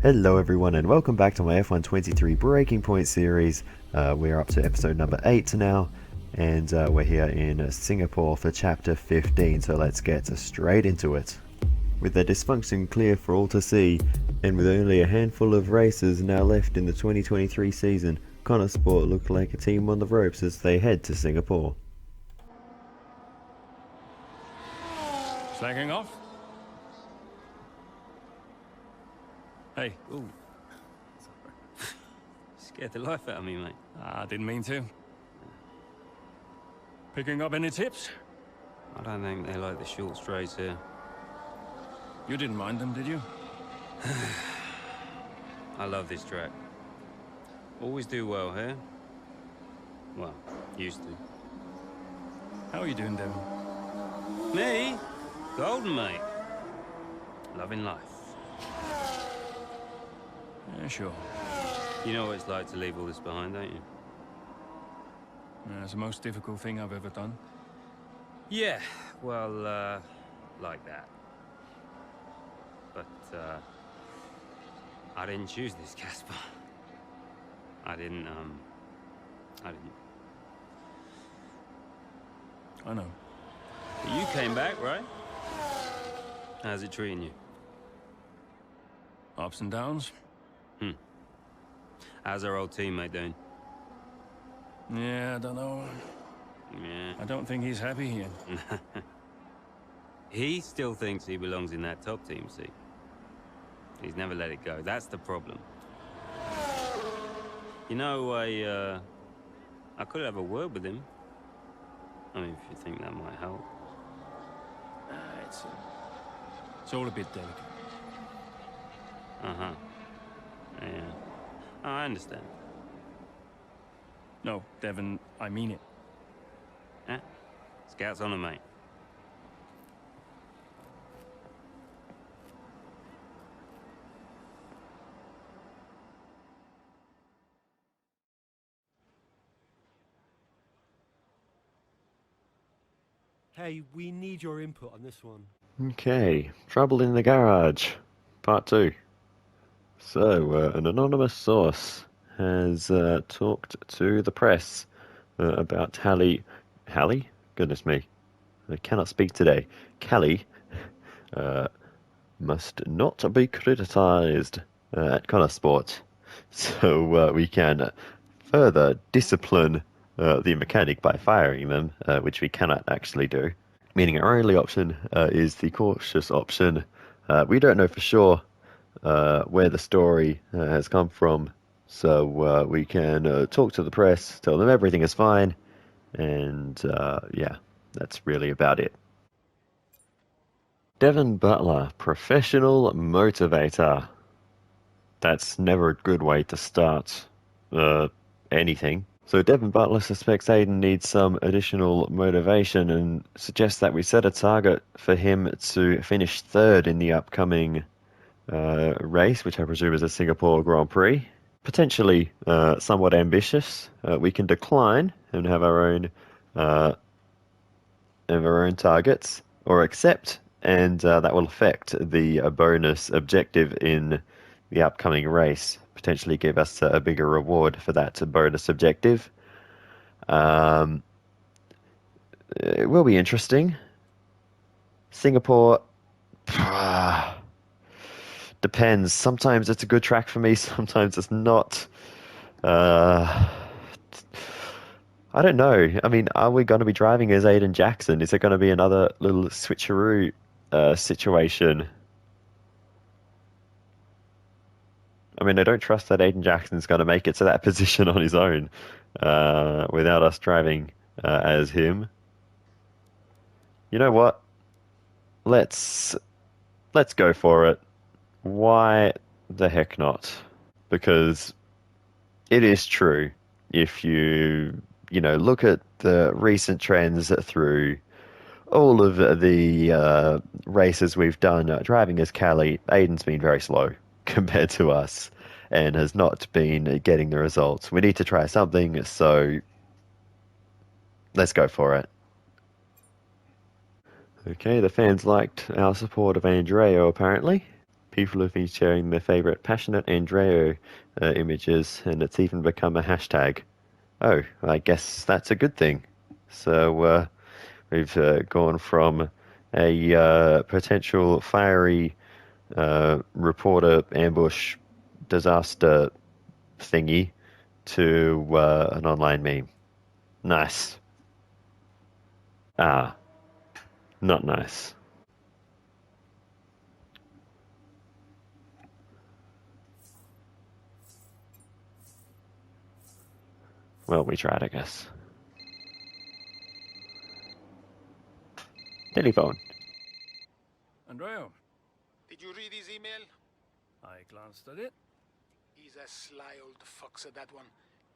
Hello everyone and welcome back to my F123 Breaking Point series. We're up to episode number 8 now, and we're here in Singapore for chapter 15, so let's get straight into it. With their dysfunction clear for all to see, and with only a handful of races now left in the 2023 season, Connor Sport look like a team on the ropes as they head to Singapore. Slacking off? Hey. Ooh. Scared the life out of me, mate. I didn't mean to. Picking up any tips? I don't think they like the short straights here. You didn't mind them, did you? I love this track. Always do well here. Well, used to. How are you doing, Devon? Me? Golden, mate. Loving life. Yeah, sure. You know what it's like to leave all this behind, don't you? Yeah, it's the most difficult thing I've ever done. Yeah, well, like that. But, I didn't choose this, Casper. I didn't. I know. But you came back, right? How's it treating you? Ups and downs? How's our old teammate doing? Yeah, I don't know. Yeah. I don't think he's happy here. He still thinks he belongs in that top team, see? He's never let it go. That's the problem. You know, I could have a word with him. I mean, if you think that might help. It's all a bit delicate. Uh-huh. Yeah. Oh, I understand. No, Devon, I mean it. Yeah? Scouts on him, mate. Hey, we need your input on this one. Okay, Trouble in the Garage, part 2. So, an anonymous source has talked to the press about Hallie? Goodness me, I cannot speak today. Callie must not be criticised at Connor Sport, so we can further discipline the mechanic by firing them, which we cannot actually do. Meaning our only option is the cautious option. We don't know for sure where the story has come from, so we can talk to the press, tell them everything is fine, and yeah, that's really about it. Devon Butler, professional motivator. That's never a good way to start anything. So Devon Butler suspects Aiden needs some additional motivation and suggests that we set a target for him to finish third in the upcoming race, which I presume is a Singapore Grand Prix. Potentially somewhat ambitious. We can decline and have our own targets, or accept, and that will affect the bonus objective in the upcoming race. Potentially give us a bigger reward for that bonus objective. It will be interesting. Singapore depends. Sometimes it's a good track for me, sometimes it's not. I don't know. I mean, are we going to be driving as Aiden Jackson? Is it going to be another little switcheroo situation? I mean, I don't trust that Aiden Jackson's going to make it to that position on his own without us driving as him. You know what? Let's go for it. Why the heck not? Because it is true. If you look at the recent trends through all of the races we've done driving as Callie, Aiden's been very slow compared to us and has not been getting the results. We need to try something, so let's go for it. Okay, the fans liked our support of Andreo apparently. People have been sharing their favorite passionate Andreo images, and it's even become a hashtag. Oh, I guess that's a good thing. So we've gone from a potential fiery reporter ambush disaster thingy to an online meme. Nice. Ah, not nice. Well, we tried, I guess. Telephone. Andrea, Did you read his email? I glanced at it. He's a sly old fox at that one.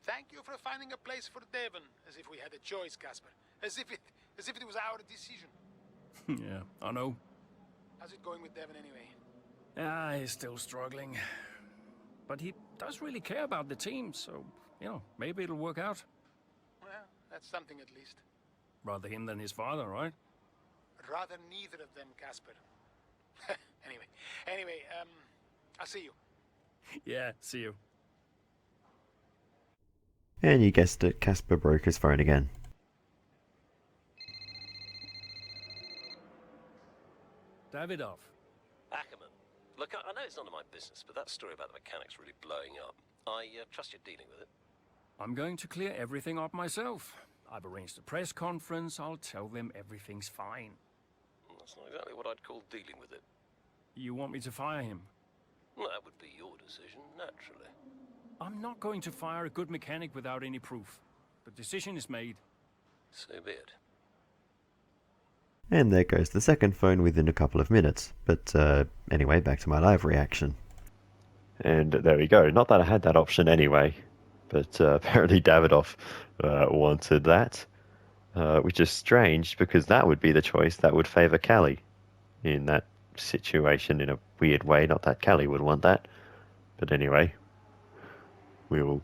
Thank you for finding a place for Devon, as if we had a choice, Casper. As if it was our decision. Yeah, I know. How's it going with Devon anyway? Ah, he's still struggling. But he does really care about the team, so, maybe it'll work out. Well, that's something at least. Rather him than his father, right? Rather neither of them, Casper. Anyway, I'll see you. Yeah, see you. And you guessed it, Casper broke his phone again. Davidoff. Ackerman. Look, I know it's none of my business, but that story about the mechanics really blowing up. I trust you're dealing with it. I'm going to clear everything up myself. I've arranged a press conference. I'll tell them everything's fine. That's not exactly what I'd call dealing with it. You want me to fire him? Well, that would be your decision, naturally. I'm not going to fire a good mechanic without any proof. The decision is made. So be it. And there goes the second phone within a couple of minutes. But anyway, back to my live reaction. And there we go. Not that I had that option anyway, but apparently Davidoff wanted that, which is strange because that would be the choice that would favour Callie in that situation in a weird way. Not that Callie would want that, but anyway, we will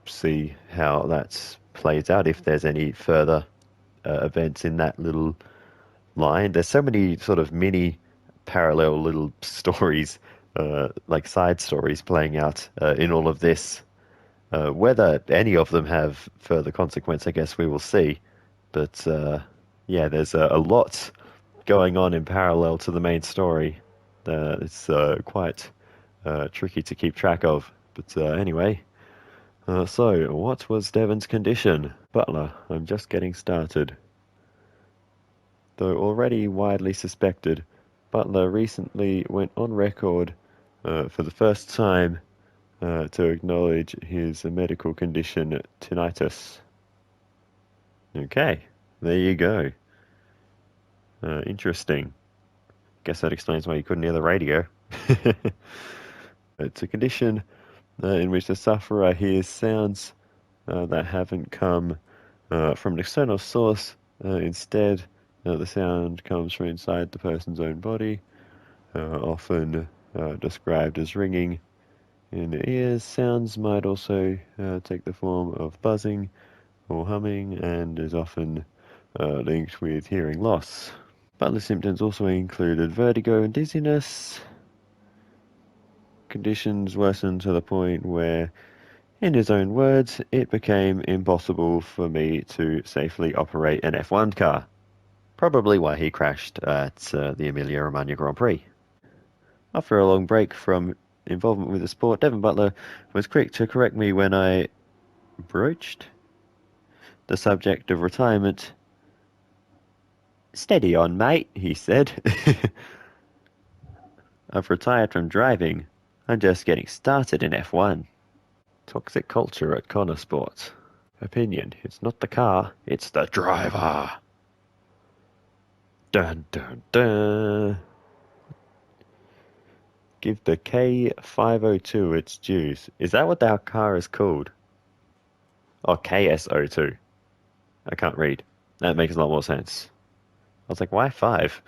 see how that plays out if there's any further events in that little line. There's so many sort of mini parallel little stories, like side stories playing out in all of this. Whether any of them have further consequence, I guess we will see. But yeah, there's a lot going on in parallel to the main story. It's quite tricky to keep track of. But anyway, so what was Devon's condition? Butler, I'm just getting started. Though already widely suspected, Butler recently went on record for the first time to acknowledge his medical condition, tinnitus. Okay, there you go. Interesting. Guess that explains why you couldn't hear the radio. It's a condition in which the sufferer hears sounds that haven't come from an external source. Instead, the sound comes from inside the person's own body, often described as ringing in the ears. Sounds might also take the form of buzzing or humming and is often linked with hearing loss. Butler's symptoms also included vertigo and dizziness. Conditions worsened to the point where, in his own words, it became impossible for me to safely operate an F1 car. Probably why he crashed at the Emilia-Romagna Grand Prix. After a long break from involvement with the sport, Devon Butler was quick to correct me when I broached the subject of retirement. Steady on, mate, he said. I've retired from driving. I'm just getting started in F1. Toxic culture at Connor Sports. Opinion, it's not the car, it's the driver. Dun dun dun. Give the K502 its dues. Is that what that car is called? Oh, KSO2. I can't read. That makes a lot more sense. I was like, why 5?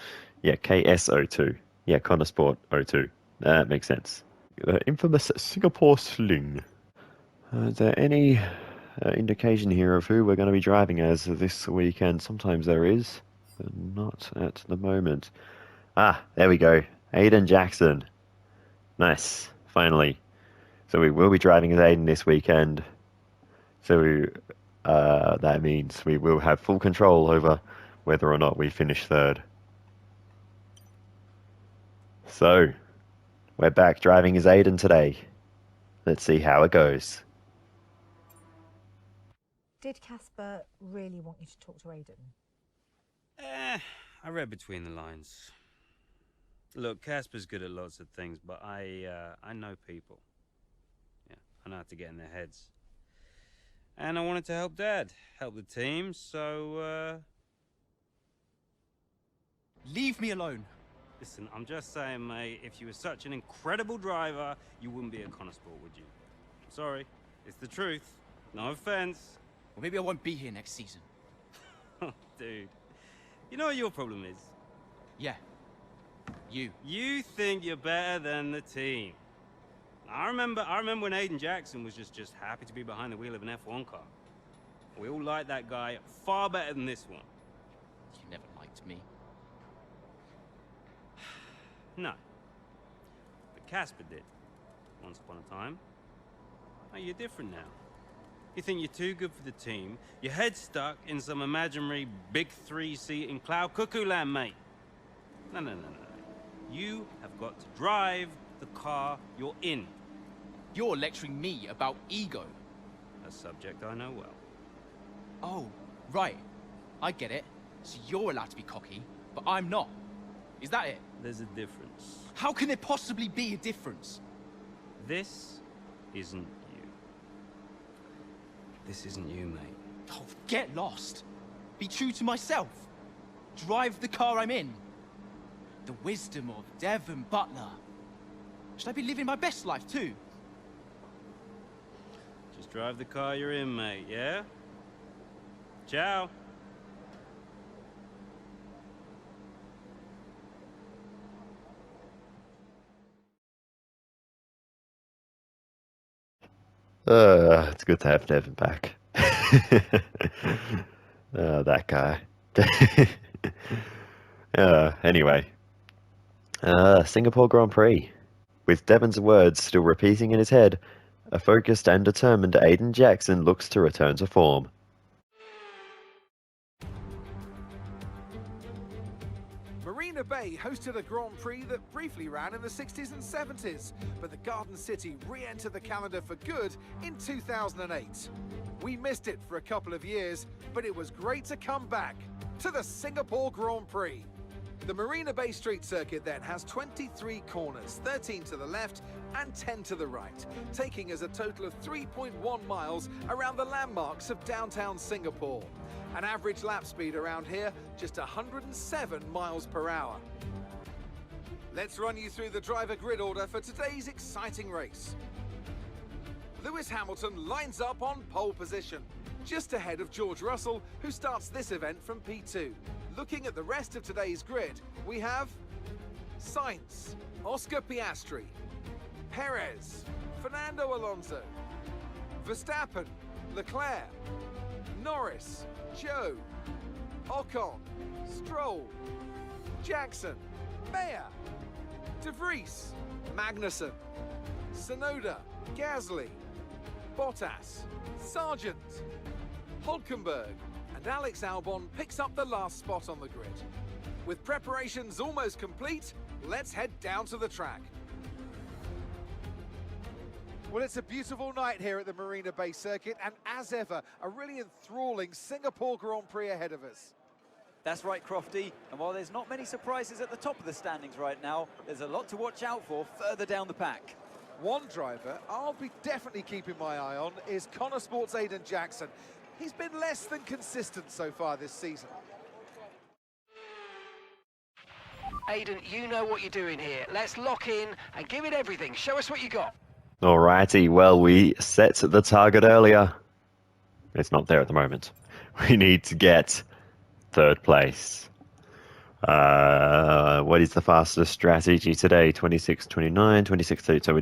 Yeah, KSO2. Yeah, Connor Sport 02. That makes sense. The infamous Singapore Sling. Is there any indication here of who we're going to be driving as this weekend? Sometimes there is, but not at the moment. Ah, there we go. Aiden Jackson. Nice. Finally. So we will be driving as Aiden this weekend. So that means we will have full control over whether or not we finish third. So, we're back driving as Aiden today. Let's see how it goes. Did Casper really want you to talk to Aidan? I read between the lines. Look, Casper's good at lots of things, but I know people. Yeah, I know how to get in their heads. And I wanted to help Dad, help the team, so, Leave me alone. Listen, I'm just saying, mate, if you were such an incredible driver, you wouldn't be a Connosport, would you? Sorry, it's the truth. No offense. Or maybe I won't be here next season. Dude, you know what your problem is? Yeah. You. You think you're better than the team. I remember when Aiden Jackson was just happy to be behind the wheel of an F1 car. We all liked that guy far better than this one. You never liked me. No. But Casper did. Once upon a time. Now you're different now. You think you're too good for the team. Your head's stuck in some imaginary big three-seat in cloud cuckoo land, mate. No. You have got to drive the car you're in. You're lecturing me about ego. A subject I know well. Oh, right. I get it. So you're allowed to be cocky, but I'm not. Is that it? There's a difference. How can there possibly be a difference? This isn't you. This isn't you, mate. Oh, get lost. Be true to myself. Drive the car I'm in. The wisdom of Devon Butler. Should I be living my best life too? Just drive the car you're in, mate, yeah? Ciao. It's good to have Devon back. That guy. Anyway. Singapore Grand Prix. With Devon's words still repeating in his head, a focused and determined Aiden Jackson looks to return to form. Marina Bay hosted a Grand Prix that briefly ran in the 60s and 70s, but the Garden City re-entered the calendar for good in 2008. We missed it for a couple of years, but it was great to come back to the Singapore Grand Prix. The Marina Bay Street Circuit then has 23 corners, 13 to the left and 10 to the right, taking us a total of 3.1 miles around the landmarks of downtown Singapore. An average lap speed around here, just 107 miles per hour. Let's run you through the driver grid order for today's exciting race. Lewis Hamilton lines up on pole position, just ahead of George Russell, who starts this event from P2. Looking at the rest of today's grid, we have Sainz, Oscar Piastri, Perez, Fernando Alonso, Verstappen, Leclerc, Norris, Joe, Ocon, Stroll, Jackson, Mayer, De Vries, Magnussen, Tsunoda, Gasly, Bottas, Sargent, Hulkenberg, and Alex Albon picks up the last spot on the grid. With preparations almost complete, let's head down to the track. Well, it's a beautiful night here at the Marina Bay Circuit, and as ever, a really enthralling Singapore Grand Prix ahead of us. That's right, Crofty, and while there's not many surprises at the top of the standings right now, there's a lot to watch out for further down the pack. One driver I'll be definitely keeping my eye on is Connosport's Aiden Jackson. He's been less than consistent so far this season. Aiden, you know what you're doing here. Let's lock in and give it everything. Show us what you got. Alrighty, well, we set the target earlier. It's not there at the moment. We need to get third place. What is the fastest strategy today? 26.29, 26.30. So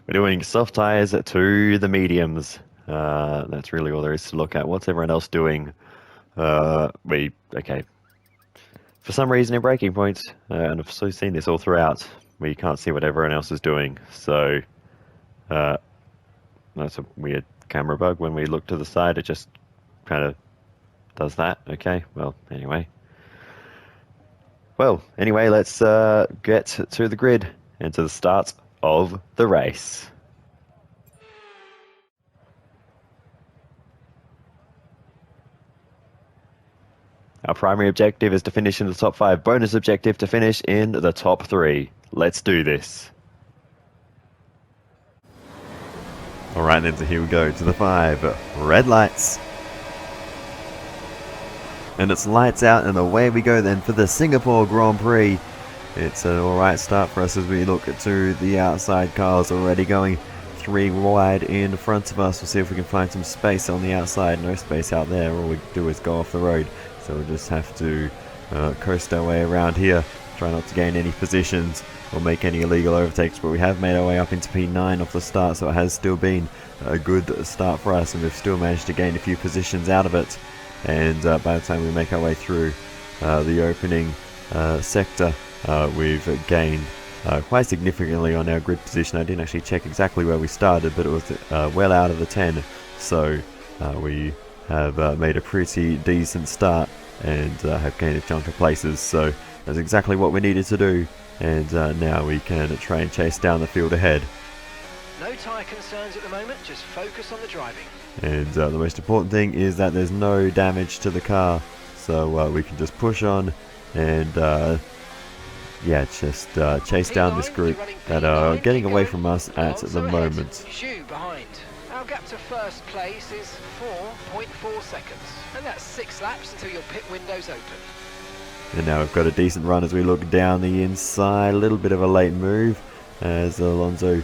we're doing soft tires to the mediums. That's really all there is to look at. What's everyone else doing? Okay. For some reason in breaking points, and I've seen this all throughout, we can't see what everyone else is doing. So that's a weird camera bug. When we look to the side, it just kind of does that. Okay, well, anyway. Well, anyway, let's get to the grid and to the start of the race. Our primary objective is to finish in the top 5. Bonus objective to finish in the top 3. Let's do this. Alright then, so here we go to the 5. Red lights. And it's lights out, and away we go then for the Singapore Grand Prix. It's an alright start for us as we look to the outside cars already going 3 wide in front of us. We'll see if we can find some space on the outside. No space out there. All we do is go off the road. So we'll just have to coast our way around here. Try not to gain any positions or make any illegal overtakes. But we have made our way up into P9 off the start. So it has still been a good start for us. And we've still managed to gain a few positions out of it. And by the time we make our way through the opening sector, we've gained quite significantly on our grid position. I didn't actually check exactly where we started, but it was well out of the 10. So we have made a pretty decent start and have gained a chunk of places. So that's exactly what we needed to do. And now we can try and chase down the field ahead. No tyre concerns at the moment, just focus on the driving. And the most important thing is that there's no damage to the car. So we can just push on and yeah, just chase down this group that are getting away from us at the moment. Behind. Our gap to first place is 4.4 seconds. And that's 6 laps until your pit window's open. And now we've got a decent run as we look down the inside. A little bit of a late move as Alonso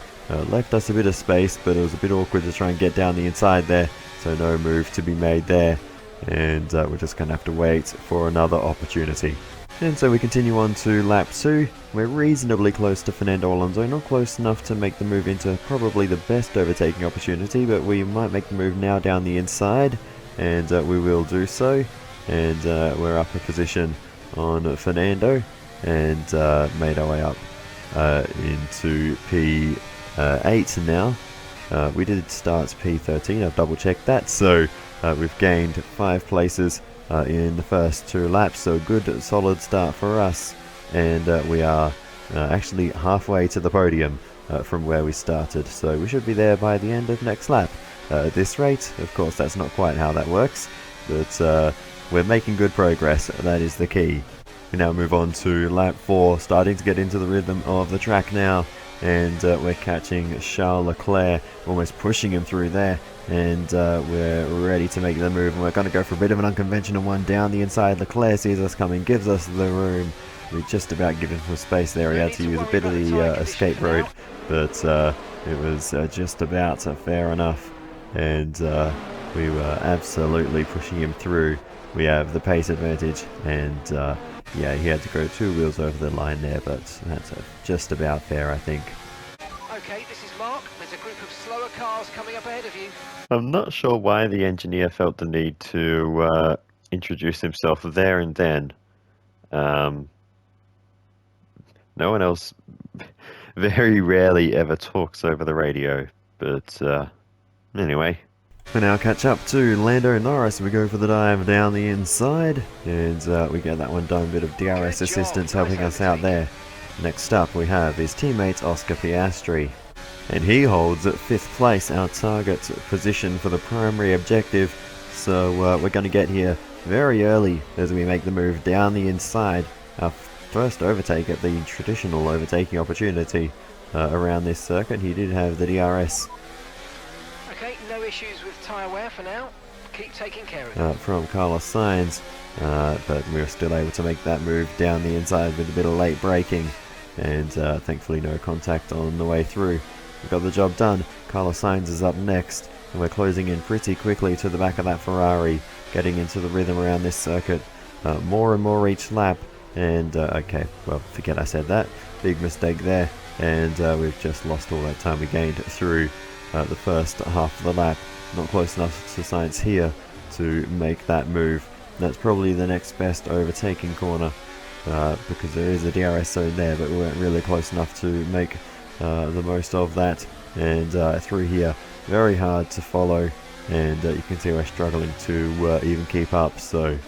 left us a bit of space, but it was a bit awkward to try and get down the inside there. So no move to be made there. And we're just going to have to wait for another opportunity. And so we continue on to lap 2. We're reasonably close to Fernando Alonso, not close enough to make the move into probably the best overtaking opportunity, but we might make the move now down the inside, and we will do so. And we're up a position on Fernando, and made our way up into P8 now. We did start P13, I've double checked that, so we've gained 5 places in the first 2 laps, so a good solid start for us, and we are actually halfway to the podium from where we started, so we should be there by the end of next lap. At this rate, of course that's not quite how that works, but we're making good progress, that is the key. We now move on to lap 4, starting to get into the rhythm of the track now, and we're catching Charles Leclerc, almost pushing him through there, and we're ready to make the move, and we're going to go for a bit of an unconventional one down the inside. Leclerc sees us coming, gives us the room. We just about give him some space there. He had to use a bit of the escape road, but it was just about fair enough, and we were absolutely pushing him through. We have the pace advantage, and yeah, he had to go 2 wheels over the line there, but that's just about fair, I think. Okay, this is Mark. There's a group of slower cars coming up ahead of you. I'm not sure why the engineer felt the need to introduce himself there and then. No one else very rarely ever talks over the radio, but anyway. We now catch up to Lando Norris. We go for the dive down the inside, and we get that one done. A bit of DRS assistance helping us out there. Next up we have his teammate Oscar Piastri, and he holds at 5th place, our target position for the primary objective. So we're going to get here very early as we make the move down the inside. Our first overtake at the traditional overtaking opportunity around this circuit. He did have the DRS. Okay, no issues with tyre wear for now. Keep taking care of it. From Carlos Sainz, but we were still able to make that move down the inside with a bit of late braking, and thankfully no contact on the way through. We got the job done. Carlos Sainz is up next, and we're closing in pretty quickly to the back of that Ferrari, getting into the rhythm around this circuit. More and more each lap, and okay, well, forget I said that. Big mistake there, and we've just lost all that time we gained through the first half of the lap. Not close enough to Sainz here to make that move. That's probably the next best overtaking corner, because there is a DRS zone there, but we weren't really close enough to make the most of that. And through here, very hard to follow, and you can see we're struggling to even keep up. So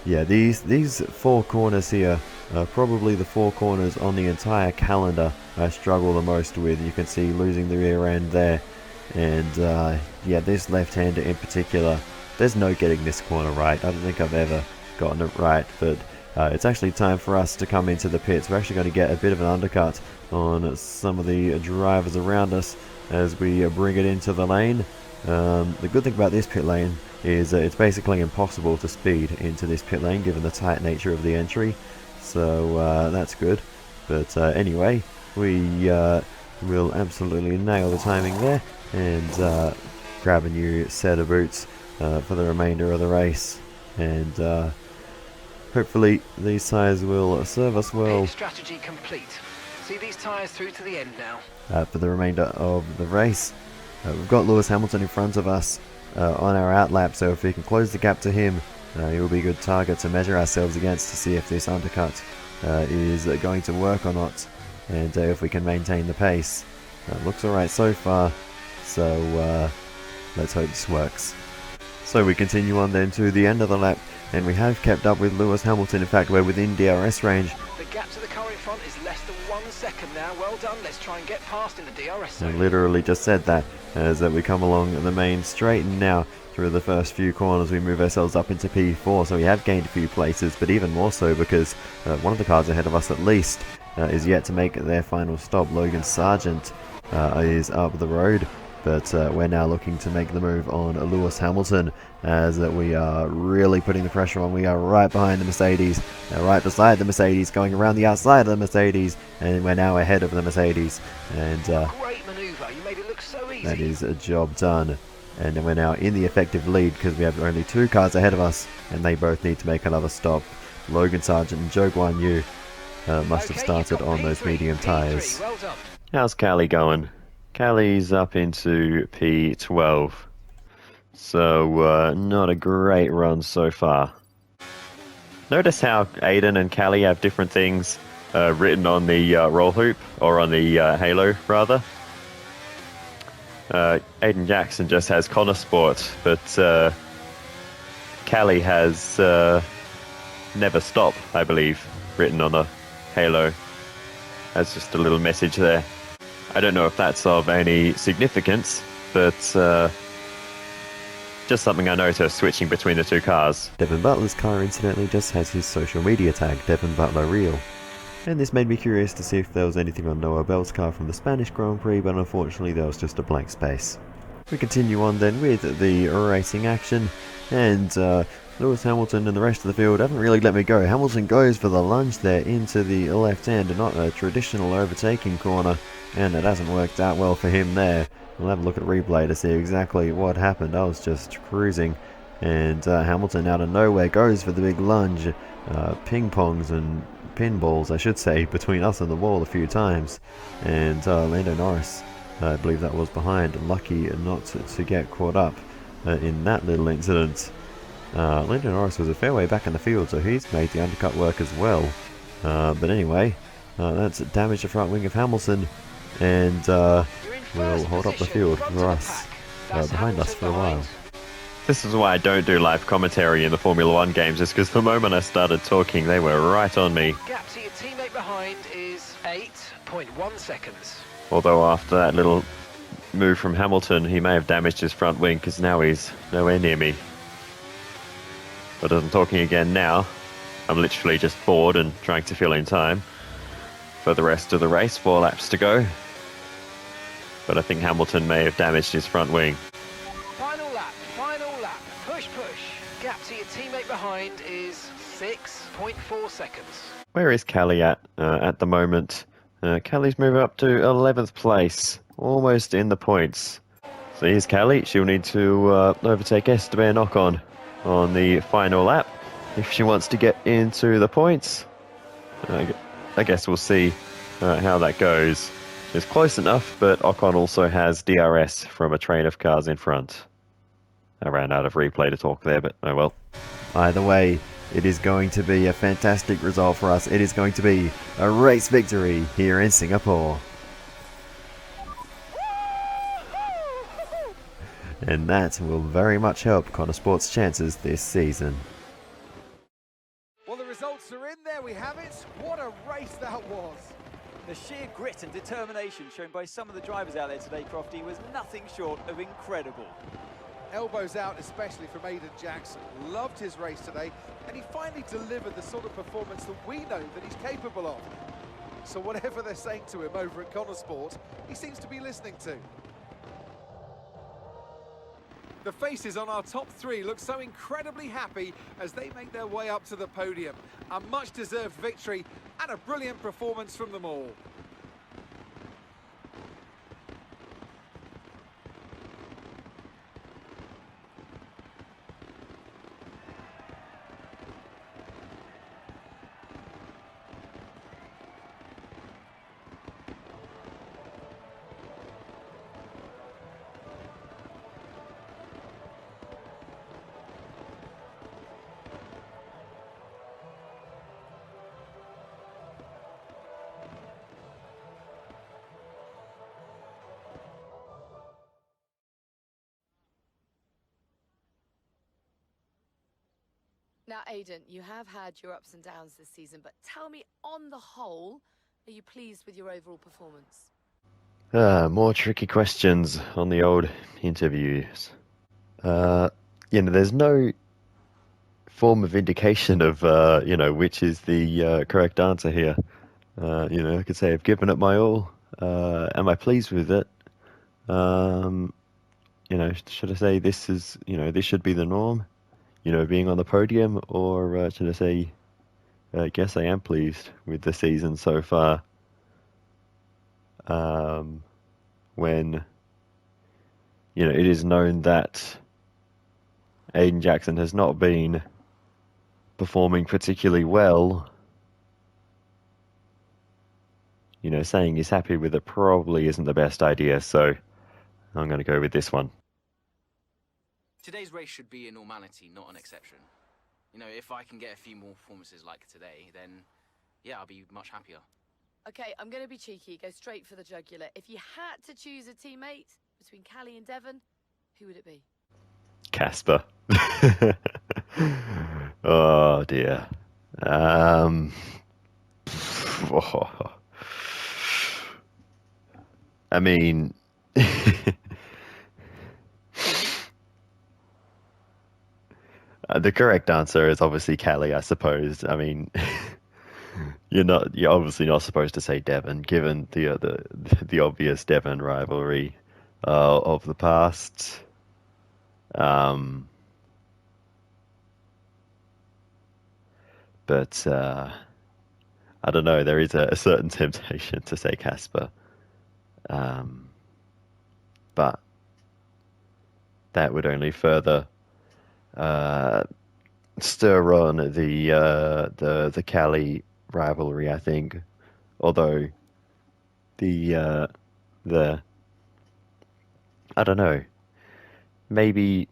yeah, these four corners here are probably the four corners on the entire calendar I struggle the most with. You can see losing the rear end there, and yeah, this left-hander in particular, there's no getting this corner right. I don't think I've ever gotten it right, but it's actually time for us to come into the pits. We're actually going to get a bit of an undercut on some of the drivers around us as we bring it into the lane. The good thing about this pit lane is it's basically impossible to speed into this pit lane given the tight nature of the entry, so that's good. But anyway, we will absolutely nail the timing there and grab a new set of boots for the remainder of the race, and hopefully these tyres will serve us well. Pit strategy complete. See these tyres through to the end now. For the remainder of the race. We've got Lewis Hamilton in front of us on our outlap, so if we can close the gap to him, he will be a good target to measure ourselves against to see if this undercut is going to work or not, and if we can maintain the pace. Looks alright so far, so let's hope this works. So we continue on then to the end of the lap, and we have kept up with Lewis Hamilton. In fact, we're within DRS range. The gap to the car in front is less than 1 second now. Well done. Let's try and get past in the DRS zone. I literally just said that as we come along the main straight, and now through the first few corners we move ourselves up into P4, so we have gained a few places, but even more so because one of the cars ahead of us at least is yet to make their final stop. Logan Sargent is up the road, but we're now looking to make the move on Lewis Hamilton as we are really putting the pressure on. We are right behind the Mercedes, right beside the Mercedes, going around the outside of the Mercedes, and we're now ahead of the Mercedes, and great manoeuvre. You made it look so easy. that is a job done. And then we're now in the effective lead because we have only 2 cars ahead of us, and they both need to make another stop. Logan Sargent and Zhou Guan Yu must have started on those medium tyres. Well done. How's Callie going? Callie's up into P12. So, not a great run so far. Notice how Aiden and Callie have different things written on the roll hoop, or on the halo, rather. Aiden Jackson just has Connor Sport, but Callie has Never Stop, I believe, written on the halo. That's just a little message there. I don't know if that's of any significance, but just something I noticed switching between the 2 cars. Devon Butler's car incidentally just has his social media tag, Devon Butler Real. And this made me curious to see if there was anything on Noah Bell's car from the Spanish Grand Prix, but unfortunately there was just a blank space. We continue on then with the racing action, and Lewis Hamilton and the rest of the field haven't really let me go. Hamilton goes for the lunge there into the left hand, not a traditional overtaking corner, and it hasn't worked out well for him there. We'll have a look at replay to see exactly what happened. I was just cruising, and Hamilton out of nowhere goes for the big lunge. Ping-pongs and pinballs, I should say, between us and the wall a few times, and Lando Norris, I believe that was behind, lucky not to get caught up in that little incident. Lando Norris was a fair way back in the field, so he's made the undercut work as well. But anyway, that's damaged the front wing of Hamilton, and will hold up the field for us, behind us for a while. This is why I don't do live commentary in the Formula 1 games, is because the moment I started talking, they were right on me. Gap to your teammate behind is 8.1 seconds. Although after that little move from Hamilton, he may have damaged his front wing, because now he's nowhere near me. But as I'm talking again now, I'm literally just bored and trying to fill in time for the rest of the race. 4 laps to go. But I think Hamilton may have damaged his front wing. Final lap, push. Gap to your teammate behind is 6.4 seconds. Where is Callie at the moment? Callie's moving up to 11th place, almost in the points. So here's Callie. She'll need to overtake Esteban Ocon on the final lap if she wants to get into the points. I guess we'll see how that goes. It's close enough, but Ocon also has DRS from a train of cars in front. I ran out of replay to talk there, but oh well. Either way, It is going to be a fantastic result for us. It is going to be a race victory here in Singapore. And that will very much help Connor Sport's chances this season. Well, the results are in. There we have it. What a race that was. The sheer grit and determination shown by some of the drivers out there today, Crofty, was nothing short of incredible. Elbows out, especially from Aiden Jackson. Loved his race today, and he finally delivered the sort of performance that we know that he's capable of. So whatever they're saying to him over at Connor Sport, he seems to be listening to. The faces on our top three look so incredibly happy as they make their way up to the podium. A much-deserved victory and a brilliant performance from them all. Now, Aidan, you have had your ups and downs this season, but tell me, on the whole, are you pleased with your overall performance? More tricky questions on the old interviews. There's no form of indication of, which is the correct answer here. I could say I've given it my all. Am I pleased with it? Should I say this is, this should be the norm? Being on the podium, or should I say, I guess I am pleased with the season so far. When, it is known that Aiden Jackson has not been performing particularly well, saying he's happy with it probably isn't the best idea, so I'm going to go with this one. Today's race should be a normality, not an exception. If I can get a few more performances like today, then yeah, I'll be much happier. Okay, I'm going to be cheeky, go straight for the jugular. If you had to choose a teammate between Callie and Devon, who would it be? Casper. Oh dear. I mean, the correct answer is obviously Callie, I suppose. I mean, you're obviously not supposed to say Devon, given the obvious Devon rivalry of the past. But I don't know. There is a certain temptation to say Casper, but that would only further stir on the Cali rivalry, I think. Although I don't know, maybe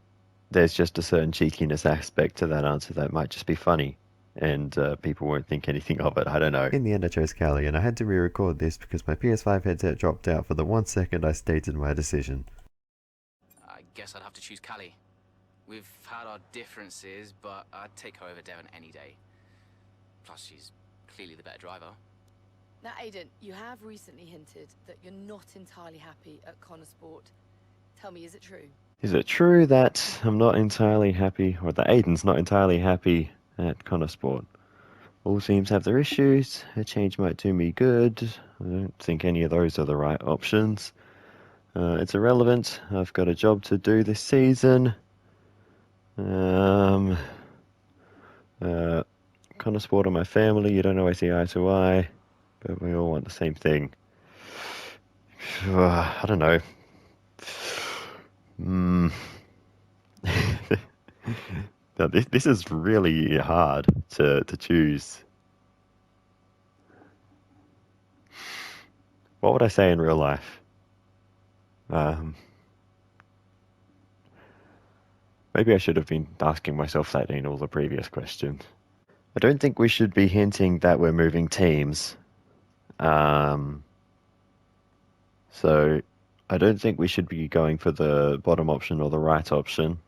there's just a certain cheekiness aspect to that answer that might just be funny, and people won't think anything of it. I don't know. In the end, I chose Cali, and I had to re-record this because my PS5 headset dropped out for the 1 second I stated my decision. I guess I'd have to choose Callie. We've had our differences, but I'd take her over Devon any day. Plus, she's clearly the better driver. Now, Aidan, you have recently hinted that you're not entirely happy at Connor Sport. Tell me, is it true? Is it true that I'm not entirely happy, or that Aidan's not entirely happy at Connor Sport? All teams have their issues. A change might do me good. I don't think any of those are the right options. It's irrelevant. I've got a job to do this season. Connor Sport and my family, you don't always see eye to eye, but we all want the same thing. I don't know. Now, this is really hard to choose. What would I say in real life? Maybe I should have been asking myself that in all the previous questions. I don't think we should be hinting that we're moving teams. So I don't think we should be going for the bottom option or the right option.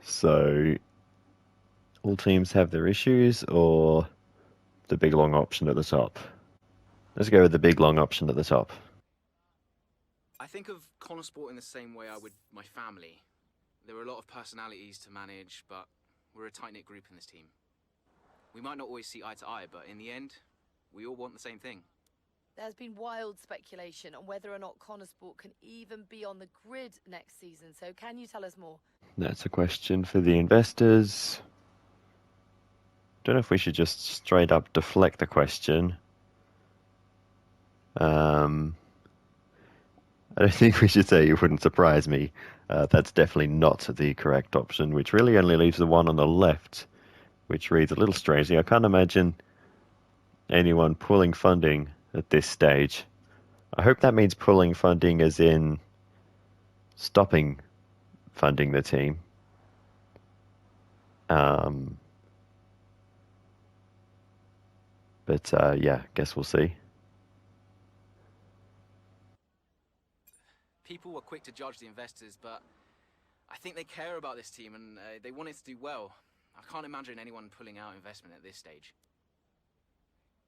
So all teams have their issues, or the big long option at the top. Let's go with the big long option at the top. I think of Connor Sport in the same way I would my family. There are a lot of personalities to manage, but we're a tight-knit group in this team. We might not always see eye to eye, but in the end, we all want the same thing. There's been wild speculation on whether or not Connor Sport can even be on the grid next season, so can you tell us more? That's a question for the investors. Don't know if we should just straight up deflect the question. I don't think we should say it wouldn't surprise me. That's definitely not the correct option, which really only leaves the one on the left, which reads a little strangely. I can't imagine anyone pulling funding at this stage. I hope that means pulling funding as in stopping funding the team. But yeah, guess we'll see. People were quick to judge the investors, but I think they care about this team and they want it to do well. I can't imagine anyone pulling out investment at this stage.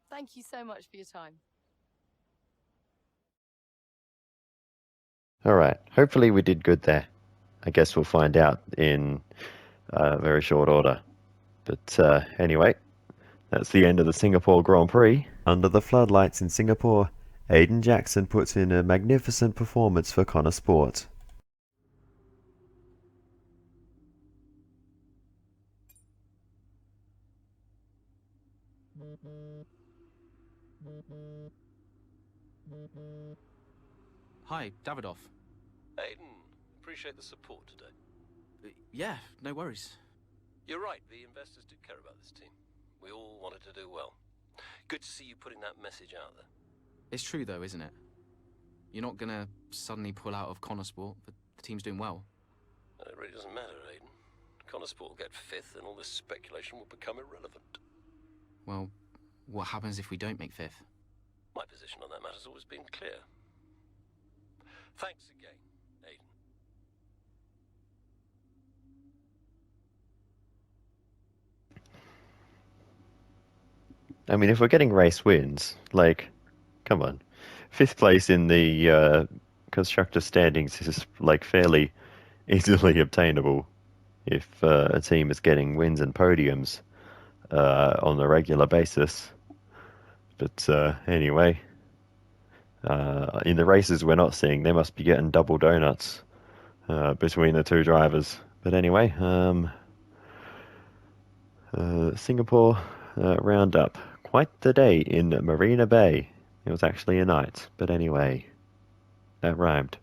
Thank you so much for your time. All right. Hopefully we did good there. I guess we'll find out in very short order. But anyway, that's the end of the Singapore Grand Prix. Under the floodlights in Singapore, Aiden Jackson puts in a magnificent performance for Connor Sport. Hi, Davidoff. Aiden, appreciate the support today. Yeah, no worries. You're right, the investors do care about this team. We all wanted to do well. Good to see you putting that message out there. It's true though, isn't it? You're not gonna suddenly pull out of Connor Sport, but the team's doing well. It really doesn't matter, Aiden. Connor Sport will get fifth and all this speculation will become irrelevant. Well, what happens if we don't make fifth? My position on that matter's always been clear. Thanks again, Aiden. I mean, if we're getting race wins, like, come on. Fifth place in the constructor standings is like fairly easily obtainable if a team is getting wins and podiums on a regular basis. But anyway, in the races we're not seeing, they must be getting double donuts between the two drivers. But anyway, Singapore roundup. Quite the day in Marina Bay. It was actually a night, but anyway, that rhymed.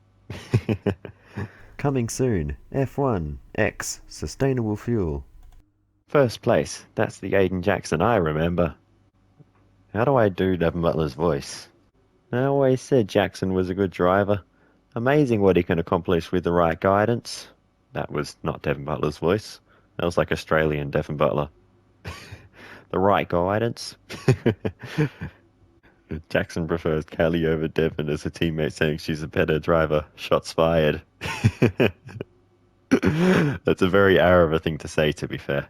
Coming soon, F1 X Sustainable Fuel. First place, that's the Aiden Jackson I remember. How do I do Devon Butler's voice? I always said Jackson was a good driver. Amazing what he can accomplish with the right guidance. That was not Devon Butler's voice. That was like Australian Devon Butler. The right guidance. Jackson prefers Kelly over Devon as a teammate, saying she's a better driver. Shots fired. That's a very Arab a thing to say, to be fair.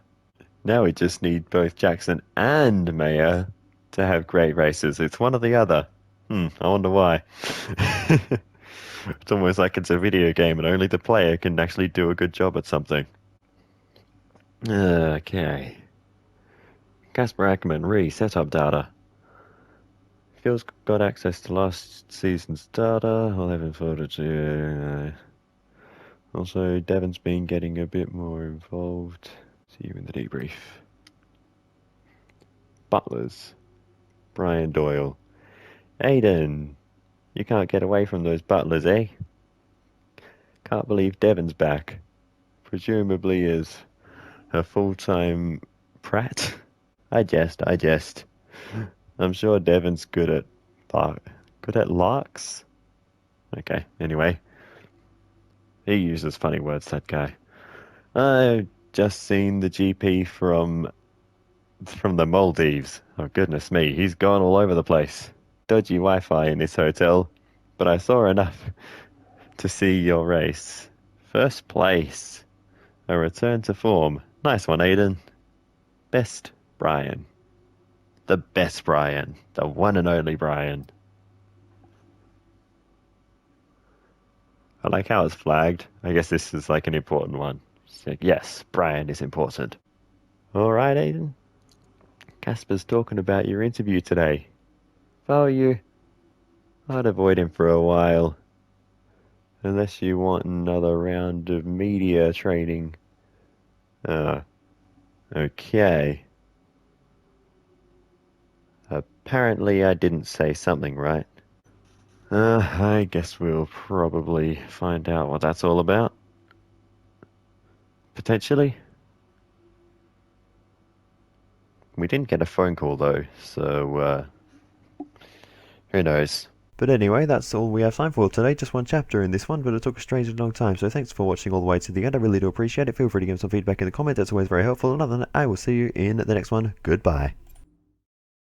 Now we just need both Jackson and Mayer to have great races. It's one or the other. I wonder why. It's almost like it's a video game and only the player can actually do a good job at something. Okay. Casper Ackerman setup data. Phil's got access to last season's data. 11 footage. Also, Devon's been getting a bit more involved. See you in the debrief. Butlers. Brian Doyle. Aiden. You can't get away from those butlers, eh? Can't believe Devon's back. Presumably as a full-time prat. I jest. I'm sure Devon's good at larks. Okay, anyway. He uses funny words, that guy. just seen the GP from the Maldives. Oh, goodness me, he's gone all over the place. Dodgy Wi-Fi in this hotel, but I saw enough to see your race. First place. A return to form. Nice one, Aiden. Best Brian. The best Brian. The one and only Brian. I like how it's flagged. I guess this is like an important one. It's like, yes, Brian is important. Alright, Aiden. Casper's talking about your interview today. If I were you, I'd avoid him for a while. Unless you want another round of media training. Okay. Apparently I didn't say something right. I guess we'll probably find out what that's all about. Potentially. We didn't get a phone call though, so who knows. But anyway, that's all we have time for today. Just one chapter in this one, but it took a strangely long time. So thanks for watching all the way to the end. I really do appreciate it. Feel free to give some feedback in the comments. That's always very helpful. And other than that, I will see you in the next one. Goodbye.